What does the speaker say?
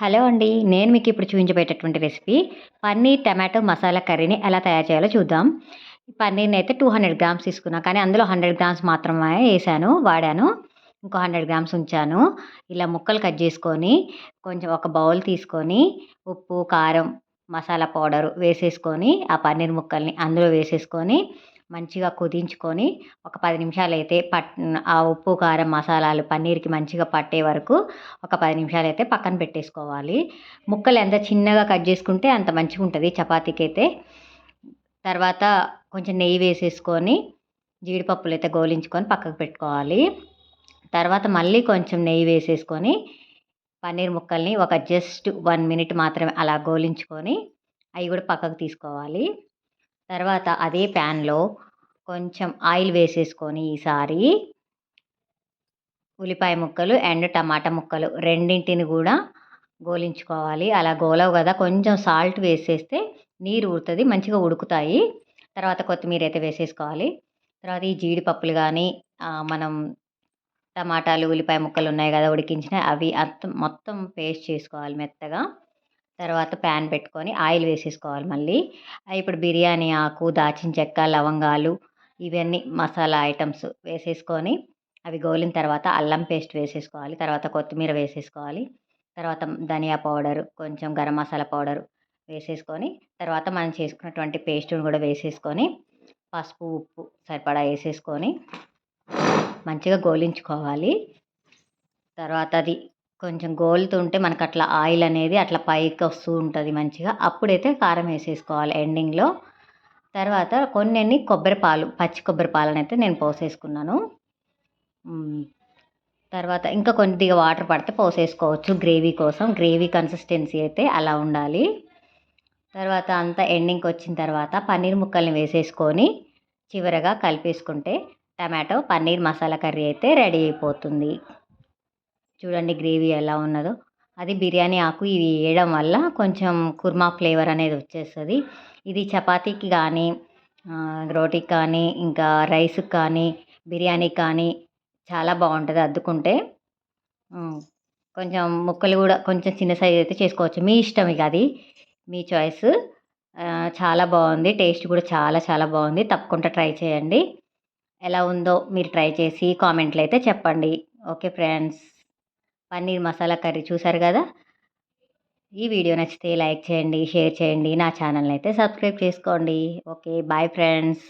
Hello అండి. నేను మీకిప్పుడు చూపించబోయేటటువంటి recipe paneer tomato masala కర్రీని ఎలా తయారు చేయాలో చూద్దాం. పన్నీర్‌నైతే 200 గ్రామ్స్ తీసుకున్నా. కానీ అందులో 100 గ్రామ్స్ మాత్రమే వాడాను. ఇంకో 100 గ్రామ్స్ ఉంచాను. ఇలా ముక్కలు కట్ చేసుకొని, కొంచెం ఒక బౌల్ తీసుకొని, ఉప్పు, కారం, మసాలా పౌడర్ వేసేసుకొని, ఆ పన్నీర్ ముక్కల్ని అందులో వేసేసుకొని, మంచిగా కుదించుకొని, ఒక 10 నిమిషాలైతే ఆ ఉప్పు, కారం, మసాలాలు పన్నీర్‌కి మంచిగా పట్టే వరకు ఒక 10 నిమిషాలైతే పక్కన పెట్టేసుకోవాలి. ముక్కలు ఎంత చిన్నగా కట్ చేసుకుంటే అంత మంచిగుంటది చపాతీకైతే. తర్వాత కొంచెం నెయ్యి వేసేసుకొని, జీడిపప్పులైతే గోలించుకొని పక్కకు పెట్టుకోవాలి. తర్వాత మళ్ళీ కొంచెం నెయ్యి వేసేసుకొని, పన్నీర్ ముక్కల్ని ఒక జస్ట్ 1 మినిట్ మాత్రమే అలా గోలించుకొని, అయి గూడా పక్కకు తీసుకోవాలి. తర్వాత అదే ప్యాన్‌లో కొంచెం ఆయిల్ వేసేసుకొని ఈసారి ఉల్లిపాయ ముక్కలు అండ్ టమాటా ముక్కలు రెండింటిని గూడా గోలించుకోవాలి. అలా గోలవు గదా! కొంచెం సాల్ట్ వేసేస్తే నీరు ఊరుతది. మంచిగా ఉడుకుతాయి. తర్వాత కొత్తిమీరైతే వేసేసుకోవాలి. తర్వాత ఈ జీడిపప్పులు గానీ, మనం టమాటాలు, ఉల్లిపాయ ముక్కలున్నాయి గదా! ఉడికించినయి అవి మొత్తం పేస్ట్ చేసుకోవాలి మెత్తగా. తర్వాత ప్యాన్ పెట్టుకొని ఆయిల్ వేసేసుకోవాలి మళ్ళీ. ఇప్పుడు బిర్యానీ ఆకు, దాచిన చెక్క, లవంగాలు ఇవన్నీ మసాలా ఐటెమ్స్ వేసేసుకొని అవి గోలిన తర్వాత అల్లం పేస్ట్ వేసేసుకోవాలి. తర్వాత కొత్తిమీర వేసేసుకోవాలి. తర్వాత ధనియా పౌడర్, కొంచెం గరం మసాలా పౌడర్ వేసేసుకొని, తర్వాత మనం చేసుకున్నటువంటి పేస్టును గూడా వేసేసుకొని, పసుపు, ఉప్పు సరిపడా ఏసేసుకొని మంచిగా గోలించుకోవాలి. తర్వాత అది కొంచెం గోలుతుంటే మనకట్లా ఆయిల్ అనేది అట్లా పైకొస్తూ ఉంటది మంచిగా. అప్పుడైతే కారం ఏసేసుకోవాలి ఎండింగ్‌లో. తర్వాత కొన్నన్ని కొబ్బరి పాలు, పచ్చి కొబ్బరి పాలనైతే నేను పోసేసుకున్నాను. హ్మ్. తర్వాత ఇంకా కొద్దిగా వాటర్ పడితే పోసేసుకోవచ్చు గ్రేవీ కోసం. గ్రేవీ కన్సిస్టెన్సీ అయితే అలా ఉండాలి. తర్వాత అంతా ఎండింగ్‌కొచ్చిన తర్వాత పన్నీర్ ముక్కల్ని వేసేసుకొని, చివరగా కలిపేసుకుంటే టమాటో పన్నీర్ మసాలా కర్రీ అయితే రెడీ అయిపోతుంది. చూడండి గ్రేవీ ఎలా ఉన్నదో. అది బిర్యానీ ఆకు ఇవి ఎయడం వల్ల కొంచెం కుర్మా ఫ్లేవర్ అనేది వచ్చేస్తది. ఇది చపాతీకి గానీ, రోటీకి కానీ, ఇంకా రైస్‌కి కానీ, బిర్యానీకి కానీ చాలా బావుంటది అద్దుకుంటే. హ్మ్. కొంచెం ముక్కలు గూడా కొంచెం చిన్న సైజ్ అయితే చేసుకోవచ్చు. మీ ఇష్టం ఇక అది. మీ చాయిస్. చాలా బావుంది. టేస్ట్ కూడా చాలా చాలా బావుంది. తప్పకుండా ట్రై చేయండి. ఎలా ఉందో మీరు ట్రై చేసి కామెంట్‌లో అయితే చెప్పండి. Okay friends. Paneer masala curry చూసారు గదా! ఈ వీడియో నచ్చితే లైక్ చేయండి, షేర్ చేయండి. నా ఛానల్‌ని అయితే సబ్స్క్రైబ్ చేసుకోండి. ఓకే. Bye friends.